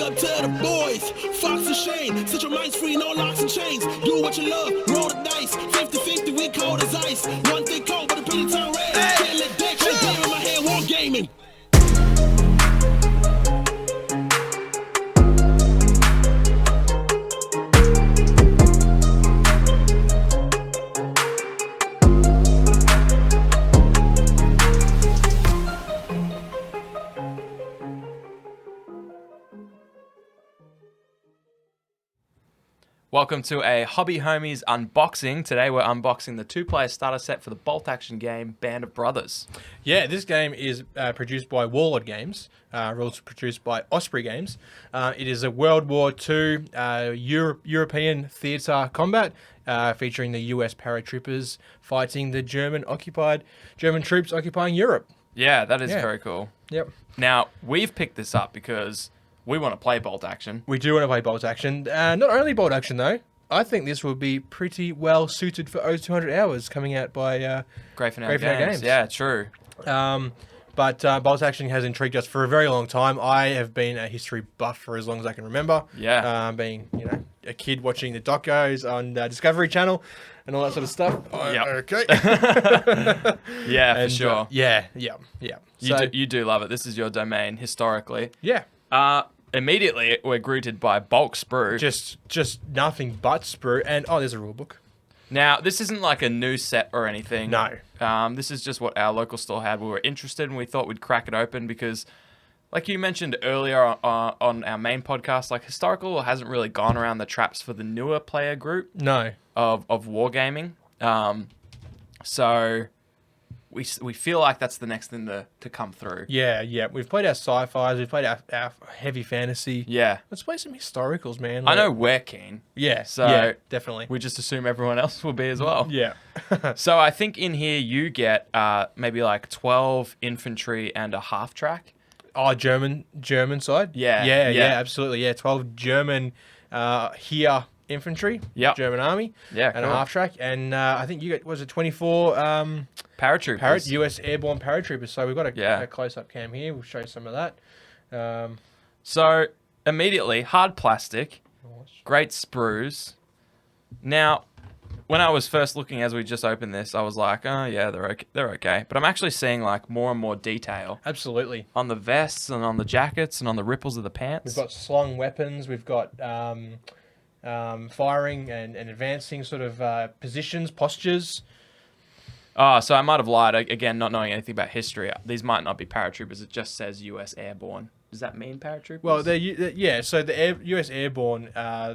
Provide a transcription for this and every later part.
up to the boys. Fox and Shane, set your minds free, no locks and chains. Do what you love, roll the dice. 50-50, we cold as ice. One thing cold, but a pretty town red. Can't let that shit play in my head, war gaming. Welcome to a Hobby Homies unboxing. Today we're unboxing the 2-player starter set for the bolt action game Band of Brothers. Yeah, this game is produced by Warlord Games. Rules produced by Osprey Games. It is a World War II European theatre combat featuring the US paratroopers fighting the German troops occupying Europe. Yeah, that is very cool. Yep. Now, we've picked this up because we want to play bolt action. We do want to play bolt action. Not only bolt action, though. I think this will be pretty well suited for 0200 Hours coming out by Great Finale Games. Yeah, true. But bolt action has intrigued us for a very long time. I have been a history buff for as long as I can remember. Yeah. Being, a kid watching the docos on Discovery Channel and all that sort of stuff. Yep. Okay. Yeah, for sure. Yeah. You do love it. This is your domain historically. Yeah. Immediately, we're greeted by bulk sprue. Just nothing but sprue. And, there's a rule book. Now, this isn't like a new set or anything. No. This is just what our local store had. We were interested and we thought we'd crack it open because, like you mentioned earlier on our main podcast, like Historical hasn't really gone around the traps for the newer player group. No. Of wargaming. So we feel like that's the next thing to come through. Yeah. We've played our sci-fis. We've played our heavy fantasy. Yeah. Let's play some historicals, man. I know we're keen. Yeah. So yeah, definitely. We just assume everyone else will be as well. Yeah. So I think in here you get maybe like 12 infantry and a half track. Oh, German side? Yeah. Absolutely. Yeah, 12 German here infantry. Yep. German army. Yeah, and cool. a half track. And I think you got, was it 24 paratroopers? US airborne paratroopers. So we've got a close-up cam here. We'll show you some of that. So immediately, hard plastic, great sprues. Now, when I was first looking as we just opened this, I was like, oh yeah, they're okay. But I'm actually seeing like more and more detail. Absolutely. On the vests and on the jackets and on the ripples of the pants. We've got slung weapons. We've got firing and advancing sort of positions, postures. Oh, so I might have lied. Again, not knowing anything about history. These might not be paratroopers. It just says US Airborne. Does that mean paratroopers? Well, so the US Airborne,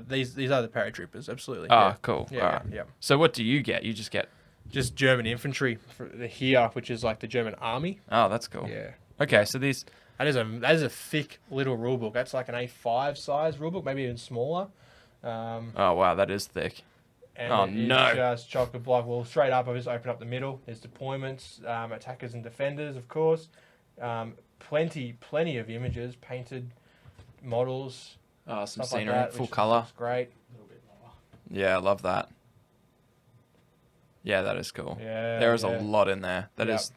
these are the paratroopers, absolutely. Oh, cool. Yeah, all right. yeah. So what do you get? You just get... Just German infantry for the here, which is like the German army. Oh, that's cool. Yeah. Okay, so these... That is a thick little rulebook. That's like an A5 size rulebook, maybe even smaller. Oh, wow, that is thick. And it's just chocolate block. Well, straight up, I've just opened up the middle. There's deployments, attackers and defenders, of course. Plenty of images, painted models. Oh, some stuff scenery, like that, full which color. is great. A little bit lower. Yeah, I love that. Yeah, that is cool. Yeah, there is a lot in there. That is.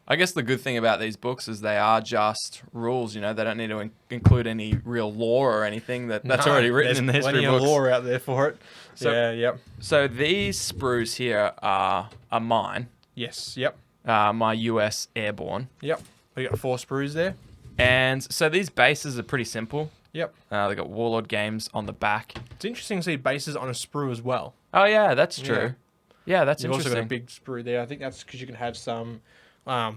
I guess the good thing about these books is they are just rules. They don't need to include any real lore or anything that's already written in the history books. There's plenty of lore out there for it. So, So these sprues here are mine. Yes. Yep. My US Airborne. Yep. We got 4 sprues there. And so these bases are pretty simple. Yep. They got Warlord Games on the back. It's interesting to see bases on a sprue as well. Oh yeah, that's true. Yeah, that's You've interesting. also got a big sprue there. I think that's because you can have some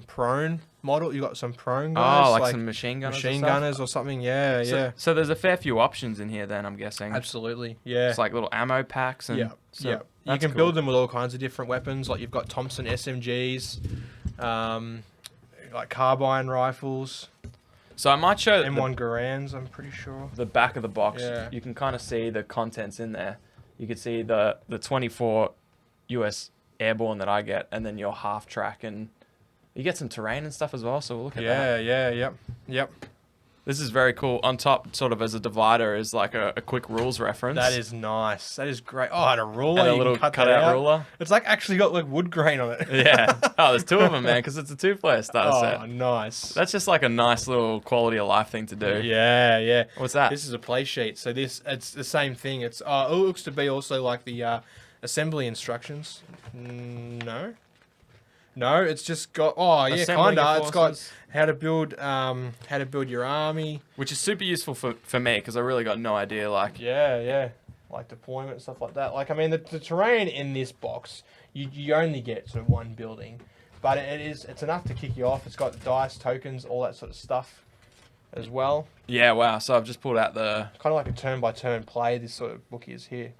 prone model. You got some prone guys. Oh, like some machine gunners or something. Yeah. So there's a fair few options in here then, I'm guessing. Absolutely. Yeah. It's like little ammo packs and You can build them with all kinds of different weapons. Like you've got Thompson SMGs, like carbine rifles. So I might show M1 Garands, I'm pretty sure. The back of the box. Yeah. You can kind of see the contents in there. You can see the 24 US Airborne that I get, and then your half track, and you get some terrain and stuff as well. So we'll look at that. Yep. This is very cool. On top, sort of as a divider, is like a quick rules reference. That is nice. That is great. Oh, and a ruler. And a you little can cut cutout that out. ruler. It's like actually got like wood grain on it. Yeah. Oh, there's 2 of them, man, because it's a 2-player starter Oh, set. nice. That's just like a nice little quality of life thing to do. Yeah, yeah. What's that? This is a play sheet. So it's the same thing. It looks to be also like the assembly instructions. No. No, it's just got Assembling your kinda. It's got forces. how to build your army. Which is super useful for me because I really got no idea. Like, Yeah. Like deployment and stuff like that. Like I mean the terrain in this box, you only get sort of 1 building. But it's enough to kick you off. It's got dice, tokens, all that sort of stuff as well. yeah, wow. So I've just pulled out the. Kind of like a turn-by-turn play, this sort of book is here.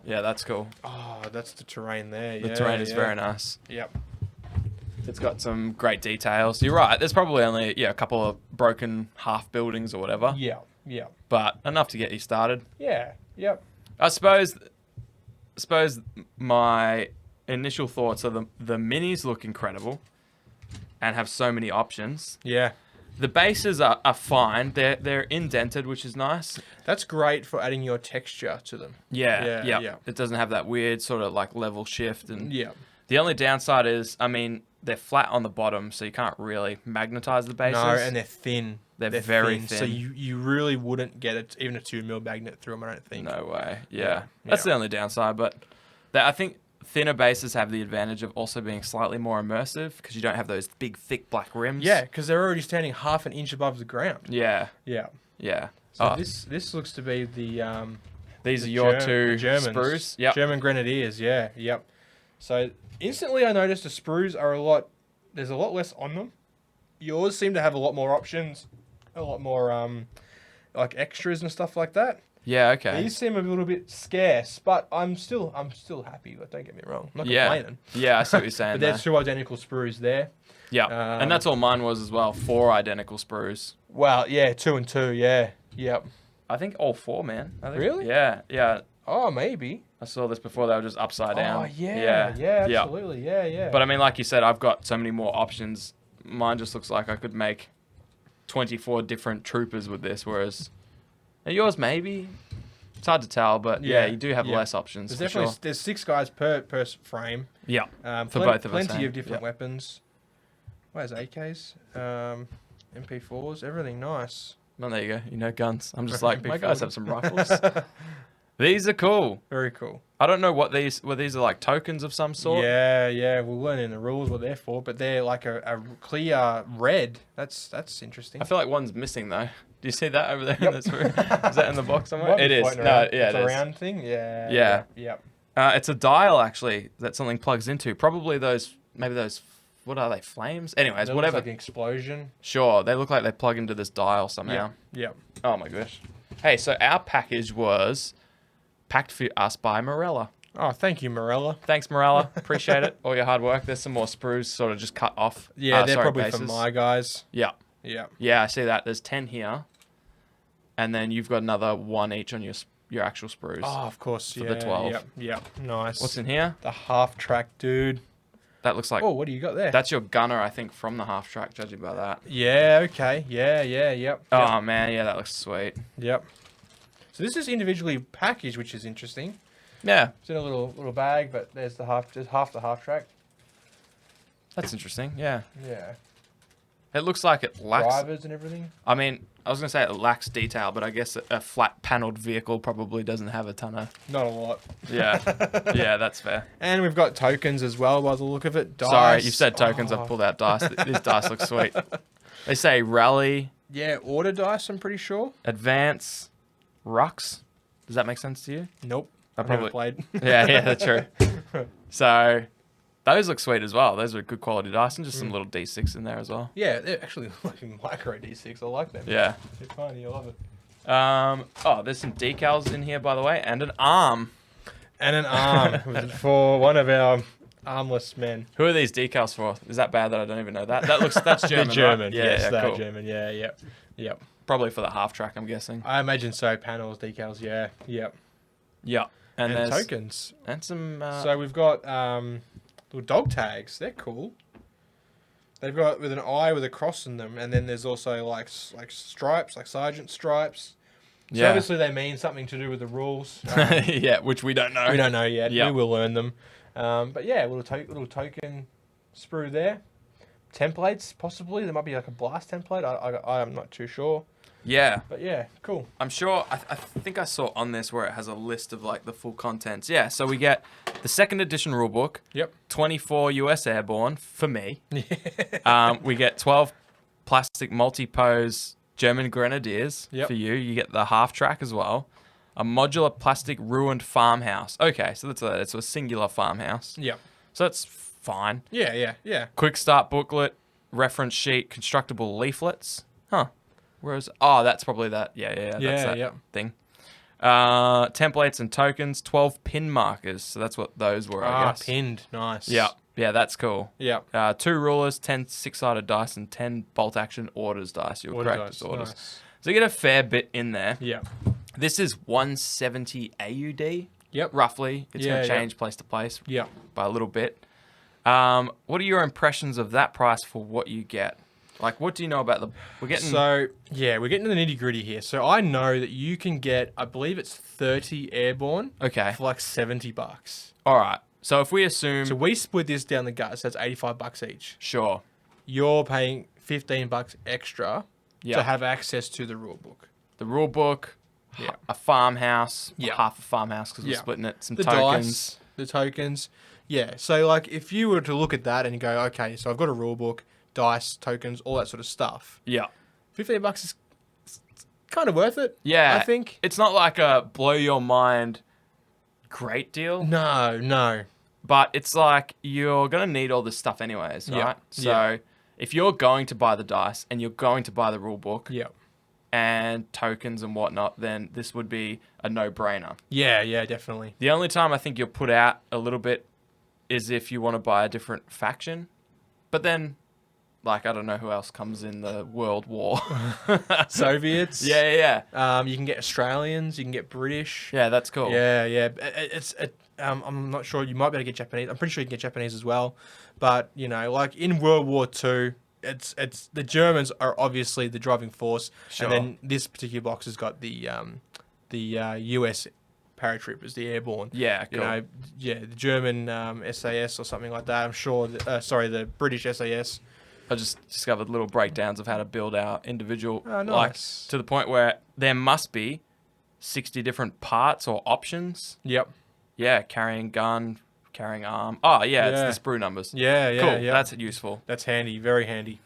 Yeah, that's cool. Oh, that's the terrain there. The terrain is very nice. Yep. It's got some great details. You're right. There's probably only a couple of broken half buildings or whatever. Yeah. But enough to get you started. Yeah. Yep. I suppose my initial thoughts are the minis look incredible and have so many options. Yeah. The bases are fine. They're indented, which is nice. That's great for adding your texture to them. Yeah. It doesn't have that weird sort of like level shift. And Yeah. the only downside is, I mean, they're flat on the bottom, so you can't really magnetize the bases. No, and they're thin. They're very So thin. you really wouldn't get even a 2mm magnet through them, I don't think. No way. Yeah. Yeah. That's the only downside. But I think thinner bases have the advantage of also being slightly more immersive because you don't have those big, thick black rims. Yeah, because they're already standing half an inch above the ground. Yeah. Yeah. Yeah. So this looks to be the These are your 2 Germans. Sprues. Yep. German Grenadiers, yeah. Yep. So instantly I noticed the Sprues are there's a lot less on them. Yours seem to have a lot more options, a lot more like extras and stuff like that. Yeah, okay. These seem a little bit scarce, but I'm still happy, but don't get me wrong. I'm not complaining. Yeah, I see what you're saying. But there. there's 2 identical Sprues there. Yeah. And that's all mine was as well. 4 identical Sprues. Well, yeah, 2 and 2, yeah. Yep. I think all 4, man. I think, Really? Yeah. Oh, maybe. I saw this before. They were just upside down. Oh, yeah, absolutely. Yeah. But I mean, like you said, I've got so many more options. Mine just looks like I could make 24 different troopers with this, whereas yours maybe. It's hard to tell, but yeah, you do have less options. There's for definitely sure. there's 6 guys per frame. Yeah. For Plen- both of us. Plenty of different weapons. Where's AKs? MP4s, everything nice. Well, there you go. Guns. I'm just like, my guys have some rifles. MP40. These are cool. Very cool. I don't know what these are like tokens of some sort. Yeah. We'll learn in the rules what they're for, but they're like a clear red. That's interesting. I feel like one's missing though. Do you see that over there? Yep. In this room? Is that in the box somewhere? Might be It is. floating No, around. yeah, It's it a is. round thing. Yeah. Yeah. Yep. It's a dial actually that something plugs into. Probably those. What are they? Flames? Anyways, That looks whatever. like an explosion. Sure, they look like they plug into this dial somehow. Yep. Oh my gosh. Hey, so our package was packed for us by Morella. Oh, thank you, Morella. Thanks, Morella. Appreciate it. All your hard work. There's some more sprues sort of just cut off. Yeah, they're probably bases. for my guys. Yeah. Yeah. Yeah, I see that. There's 10 here. And then you've got another 1 each on your actual sprues. Oh, of course. For the 12. Yep. Nice. What's in here? The half track, dude. That looks like... Oh, what do you got there? That's your gunner, I think, from the half track, judging by that. Yeah, okay. Yep. Oh, man. Yeah, that looks sweet. Yep. So this is individually packaged, which is interesting. Yeah. It's in a little bag, but there's half the half track. That's interesting. Yeah. Yeah. It looks like it lacks... Drivers and everything. I mean, I was going to say it lacks detail, but I guess a flat panelled vehicle probably doesn't have a ton of... Not a lot. Yeah. Yeah, that's fair. And we've got tokens as well by the look of it. Dice. Sorry, you've said tokens. Oh. I've pulled out dice. These dice look sweet. They say rally, Yeah, order dice, I'm pretty sure. advance, rux. Does that make sense to you? Nope. I I've never probably- played. Yeah, that's true. So those look sweet as well. Those are good quality dice and just some little D6 in there as well. Yeah, they're actually like micro D6. I like them. Yeah. They're tiny. I love it. There's some decals in here, by the way, and an arm. And an arm for one of our armless men. Who are these decals for? Is that bad that I don't even know that? That's German. They're German. Right? Yes, they're cool. German. Yeah, yep. Probably for the half track, I'm guessing. I imagine so. Panels, decals. Yeah, yep. Yeah. And there's tokens. and some. So we've got little dog tags. They're cool. They've got with an eye with a cross in them, and then there's also like stripes, like sergeant stripes. So Yeah. obviously they mean something to do with the rules. Yeah, which we don't know. We don't know yet. Yep. We will learn them. But yeah, little token sprue there. Templates, possibly. There might be like a blast template. I'm not too sure. Yeah. But yeah, cool. I'm sure, I think I saw on this where it has a list of like the full contents. Yeah, so we get the second edition rulebook. Yep. 24 US Airborne for me. We get 12 plastic multi-pose German Grenadiers for you. You get the half track as well. A modular plastic ruined farmhouse. Okay, so it's a singular farmhouse. Yep. So that's fine. Yeah. Quick start booklet, reference sheet, constructible leaflets. Huh. Whereas, that's probably that. Yeah, that's that thing. Templates and tokens, 12 pin markers. So that's what those were, I guess. Pinned. Nice. Yeah, that's cool. Yeah. 2 rulers, 10 six-sided dice, and 10 bolt action orders dice. Your practice orders. Nice. So you get a fair bit in there. Yeah. This is 170 AUD. Yep. Roughly. It's going to change place to place. Yeah. By a little bit. What are your impressions of that price for what you get? Like, what do you know about we're getting to the nitty gritty here. So I know that you can get, I believe it's 30 airborne. Okay. For like $70. All right. So if we assume, So we split this down the gut, so it's $85 each. sure. You're paying $15 extra Yeah. to have access to the rule book. The rule book, Yeah. a farmhouse, Yeah. half a farmhouse because we're Yeah. splitting it, some The tokens. dice, the tokens. Yeah. So like if you were to look at that and you go, okay, so I've got a rule book, dice, tokens, all that sort of stuff. Yeah. $15 is kind of worth it. Yeah. I think. It's not like a blow your mind great deal, No. but it's like you're going to need all this stuff anyways, right? Yeah. So Yeah. if you're going to buy the dice and you're going to buy the rule book Yeah. and tokens and whatnot, then this would be a no-brainer. Yeah, definitely. The only time I think you'll put out a little bit is if you want to buy a different faction. But then, like, I don't know who else comes in the World War. Soviets. Yeah. You can get Australians. You can get British. Yeah, that's cool. Yeah. I'm not sure. You might be able to get Japanese. I'm pretty sure you can get Japanese as well. But you know, like in World War II, it's the Germans are obviously the driving force, Sure. and then this particular box has got the US paratroopers, the airborne. Yeah, You cool. know, the German SAS or something like that. I'm sure. The British SAS. I just discovered little breakdowns of how to build our individual, Oh, like, nice. to the point where there must be 60 different parts or options. Yep. Yeah, carrying gun, carrying arm. Oh, yeah, Yeah. it's the sprue numbers. Yeah. Cool, Yeah. that's useful. That's handy. Very handy.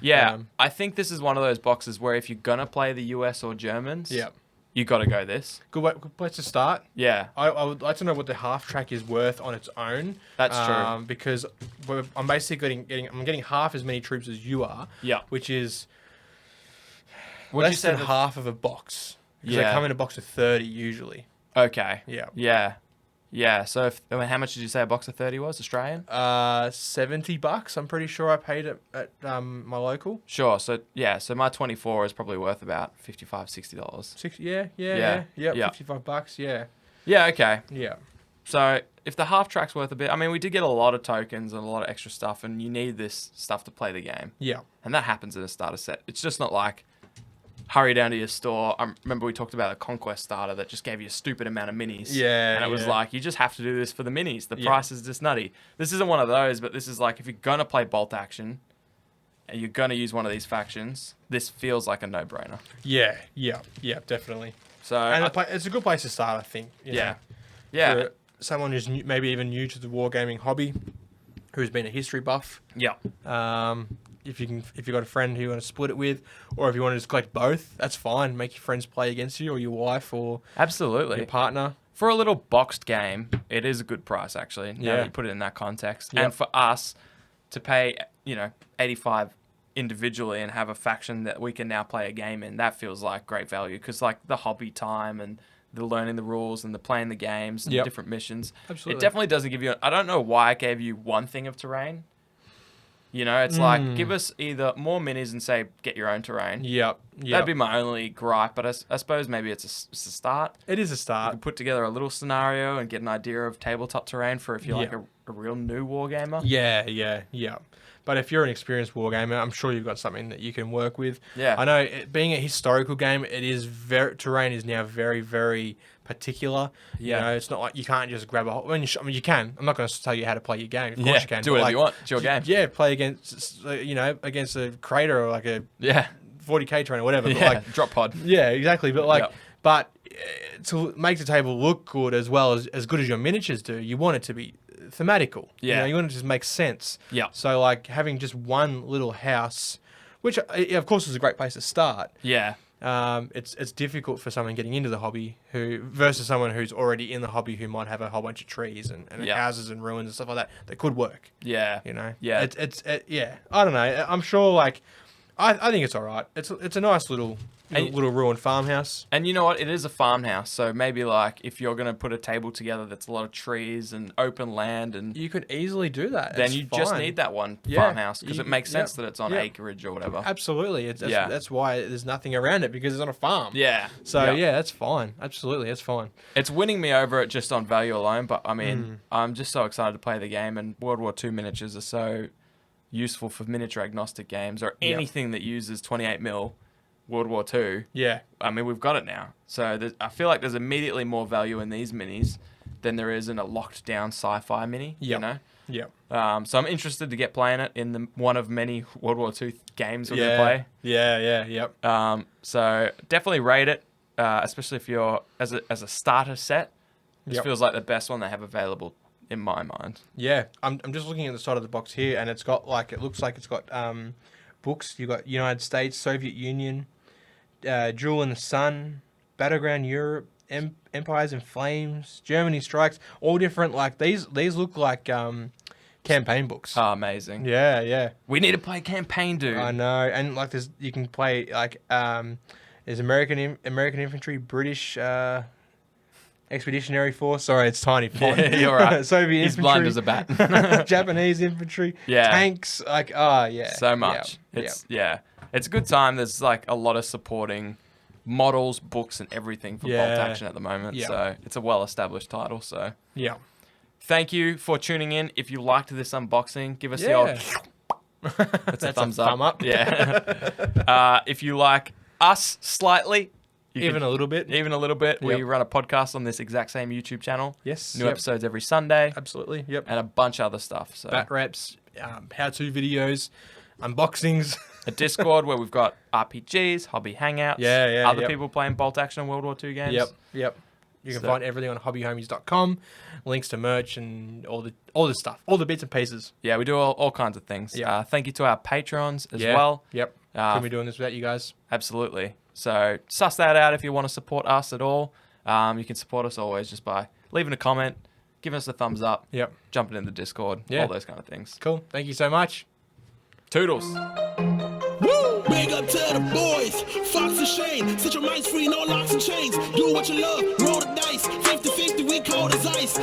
Yeah, Um, I think this is one of those boxes where if you're going to play the US or Germans, Yep. you got to go this. Good place to start. Yeah, I would like to know what the half track is worth on its own. That's true. Because I'm basically getting half as many troops as you are. Yeah. Which is Would you less say than the- half of a box. Because they Yeah. come in a box of 30 usually. Okay. Yeah. Yeah. So how much did you say a box of 30 was Australian? $70. I'm pretty sure I paid it at my local. Sure. So my 24 is probably worth about $55-$60. Yeah. Yeah. $55. Yeah. Yeah. Okay. Yeah. So if the half track's worth a bit, I mean, we did get a lot of tokens and a lot of extra stuff, and you need this stuff to play the game, Yeah. and that happens in a starter set. It's just not like hurry down to your store. I remember we talked about a Conquest starter that just gave you a stupid amount of minis. Yeah, And it was yeah. like, you just have to do this for the minis. The Yeah. price is just nutty. This isn't one of those, but this is like, if you're going to play bolt action and you're going to use one of these factions, this feels like a no-brainer. Yeah. Definitely. So, And it's a good place to start, I think. you know. Yeah. For someone who's maybe even new to the wargaming hobby, who's been a history buff. Yeah. If you've got a friend who you want to split it with, or if you want to just collect both, that's fine. Make your friends play against you, or your wife, or Absolutely. your partner. For a little boxed game, it is a good price, actually. Now Yeah. that you put it in that context. Yep. And for us to pay, 85 individually and have a faction that we can now play a game in, that feels like great value. Because, like, the hobby time and the learning the rules and the playing the games and Yep. different missions. Absolutely. It definitely doesn't give you... I don't know why it gave you one thing of terrain. It's like, give us either more minis and say, get your own terrain. Yep. That'd be my only gripe, but I suppose maybe it's a start. It is a You start. can put together a little scenario and get an idea of tabletop terrain for if you're like Yeah. a real new wargamer. Yeah. But if you're an experienced wargamer, I'm sure you've got something that you can work with. Yeah. I know being a historical game, it is terrain is now very, very particular. Yeah. You know, it's not like you can't just grab a whole... I mean, you can. I'm not going to tell you how to play your game. Of course you can. Do but, whatever you want. It's your game. Yeah, play against, against a crater or like a Yeah. 40k train or whatever. But Yeah. like, Drop pod. yeah, exactly. But like, Yep. but to make the table look good as well as good as your miniatures do, you want it to be thematical. Yeah. You know, you want it to just make sense. Yeah. So like having just one little house, which of course is a great place to start. Yeah. It's difficult for someone getting into the hobby versus someone who's already in the hobby who might have a whole bunch of trees and Yeah. houses and ruins and stuff like that could work. Yeah. You know. Yeah. Yeah. I don't know. I'm sure like I think it's all right. It's a nice little ruined farmhouse. And you know what? It is a farmhouse, so maybe like if you're gonna put a table together that's a lot of trees and open land, and You could easily do that. then It's you just fine. need that one Yeah. farmhouse because it makes sense Yep. that it's on Yep. acreage or whatever. Absolutely. Yeah. That's why there's nothing around it because it's on a farm. Yeah. So yeah, that's fine. Absolutely, that's fine. It's winning me over it just on value alone, but I Mm. mean, I'm just so excited to play the game, and World War II miniatures are so useful for miniature agnostic games or Yep. anything that uses 28mm World War II. Yeah. I mean, we've got it now. So I feel like there's immediately more value in these minis than there is in a locked down sci-fi mini, you Yep. know? Yeah. So I'm interested to get playing it in one of many World War II games we're going to play. Yeah. Yep. So definitely rate it, especially if you're as a starter set. This Yep. feels like the best one they have available in my mind. Yeah. I'm just looking at the side of the box here, and it looks like it's got books. You've got United States, Soviet Union, Jewel in the Sun, Battleground Europe, Empires in Flames, Germany Strikes. All different. Like these look like campaign books. Oh, amazing. Yeah. We need to play campaign, dude. I know, and like you can play like there's American infantry, British Expeditionary Force. Sorry, it's tiny font. Yeah, you're right. Soviet He's infantry, blind as a bat. Japanese infantry, Yeah. tanks. Like yeah, So much. Yeah. It's a good time. There's like a lot of supporting models, books, and everything for Yeah. Bolt Action at the moment. Yeah. So it's a well-established title. So yeah. thank you for tuning in. If you liked this unboxing, give us the Yeah. old that's a thumbs up. thumb up. Yeah. If you like us slightly, Even a little bit. even a little bit, we Yep. run a podcast on this exact same YouTube channel. Yes. New yep. episodes every Sunday, Absolutely. Yep. and a bunch of other stuff. So Bat reps, how-to videos, unboxings. a Discord where we've got RPGs, hobby hangouts, Yeah, other yep. people playing Bolt Action and World War II games. Yep. You can So- find everything on hobbyhomies.com, links to merch and all the stuff, all the bits and pieces. Yeah, we do all kinds of things. Yeah. Thank you to our patrons as Yeah. well. Yep. Couldn't be doing this without you guys. Absolutely. So suss that out if you want to support us at all. You can support us always just by leaving a comment, giving us a thumbs up, Yep. jumping in the Discord, Yeah. all those kind of things. Cool. Thank you so much. Toodles. Woo! Big up to the boys, Fox and Shane. Set your minds free, no locks and chains. Do what you love, roll the dice. 50-50, we cold as ice.